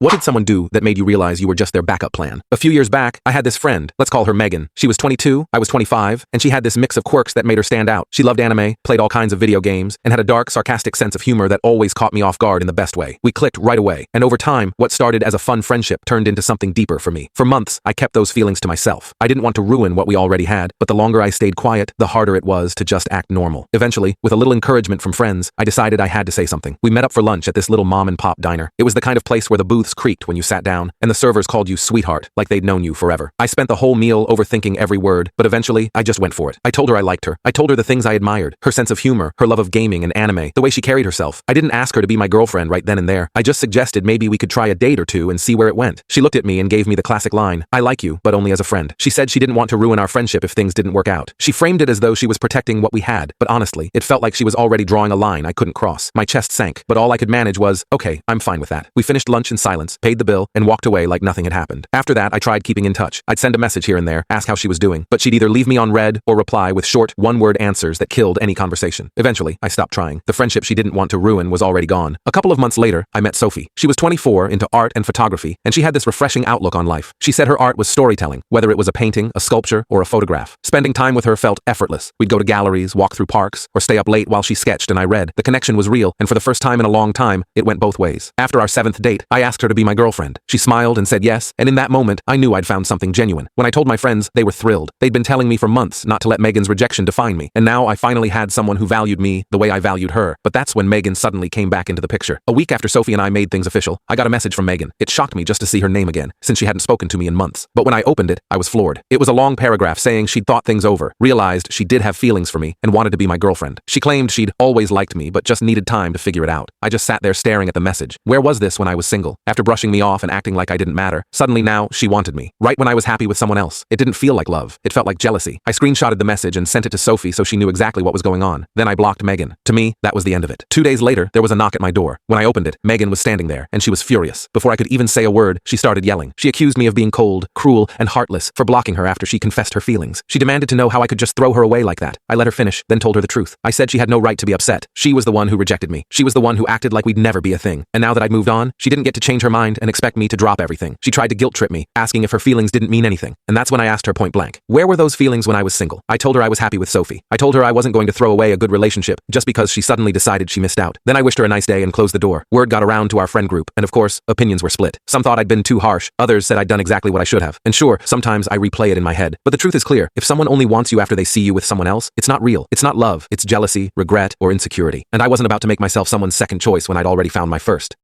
What did someone do that made you realize you were just their backup plan? A few years back, I had this friend. Let's call her Megan. She was 22, I was 25, and she had this mix of quirks that made her stand out. She loved anime, played all kinds of video games, and had a dark, sarcastic sense of humor that always caught me off guard in the best way. We clicked right away, and over time, what started as a fun friendship turned into something deeper for me. For months, I kept those feelings to myself. I didn't want to ruin what we already had, but the longer I stayed quiet, the harder it was to just act normal. Eventually, with a little encouragement from friends, I decided I had to say something. We met up for lunch at this little mom-and-pop diner. It was the kind of place where the booths creaked when you sat down, and the servers called you sweetheart, like they'd known you forever. I spent the whole meal overthinking every word, but eventually, I just went for it. I told her I liked her. I told her the things I admired, her sense of humor, her love of gaming and anime, the way she carried herself. I didn't ask her to be my girlfriend right then and there. I just suggested maybe we could try a date or two and see where it went. She looked at me and gave me the classic line, "I like you, but only as a friend." She said she didn't want to ruin our friendship if things didn't work out. She framed it as though she was protecting what we had, but honestly, it felt like she was already drawing a line I couldn't cross. My chest sank, but all I could manage was, okay, I'm fine with that. We finished lunch in silence, paid the bill, and walked away like nothing had happened. After that, I tried keeping in touch. I'd send a message here and there, ask how she was doing, but she'd either leave me on read or reply with short, one-word answers that killed any conversation. Eventually, I stopped trying. The friendship she didn't want to ruin was already gone. A couple of months later, I met Sophie. She was 24, into art and photography, and she had this refreshing outlook on life. She said her art was storytelling, whether it was a painting, a sculpture, or a photograph. Spending time with her felt effortless. We'd go to galleries, walk through parks, or stay up late while she sketched and I read. The connection was real, and for the first time in a long time, it went both ways. After our 7th date, I asked her to be my girlfriend. She smiled and said yes, and in that moment, I knew I'd found something genuine. When I told my friends, they were thrilled. They'd been telling me for months not to let Megan's rejection define me, and now I finally had someone who valued me the way I valued her. But that's when Megan suddenly came back into the picture. A week after Sophie and I made things official, I got a message from Megan. It shocked me just to see her name again, since she hadn't spoken to me in months. But when I opened it, I was floored. It was a long paragraph saying she'd thought things over, realized she did have feelings for me, and wanted to be my girlfriend. She claimed she'd always liked me, but just needed time to figure it out. I just sat there staring at the message. Where was this when I was single? After brushing me off and acting like I didn't matter, suddenly now she wanted me. Right when I was happy with someone else. It didn't feel like love. It felt like jealousy. I screenshotted the message and sent it to Sophie so she knew exactly what was going on. Then I blocked Megan. To me, that was the end of it. 2 days later, there was a knock at my door. When I opened it, Megan was standing there, and she was furious. Before I could even say a word, she started yelling. She accused me of being cold, cruel, and heartless for blocking her after she confessed her feelings. She demanded to know how I could just throw her away like that. I let her finish, then told her the truth. I said she had no right to be upset. She was the one who rejected me. She was the one who acted like we'd never be a thing. And now that I'd moved on, she didn't get to change her mind and expect me to drop everything. She tried to guilt trip me, asking if her feelings didn't mean anything. And that's when I asked her point blank, where were those feelings when I was single? I told her I was happy with Sophie. I told her I wasn't going to throw away a good relationship just because she suddenly decided she missed out. Then I wished her a nice day and closed the door. Word got around to our friend group, and of course, opinions were split. Some thought I'd been too harsh, others said I'd done exactly what I should have. And sure, sometimes I replay it in my head. But the truth is clear, if someone only wants you after they see you with someone else, it's not real. It's not love, it's jealousy, regret, or insecurity. And I wasn't about to make myself someone's second choice when I'd already found my first.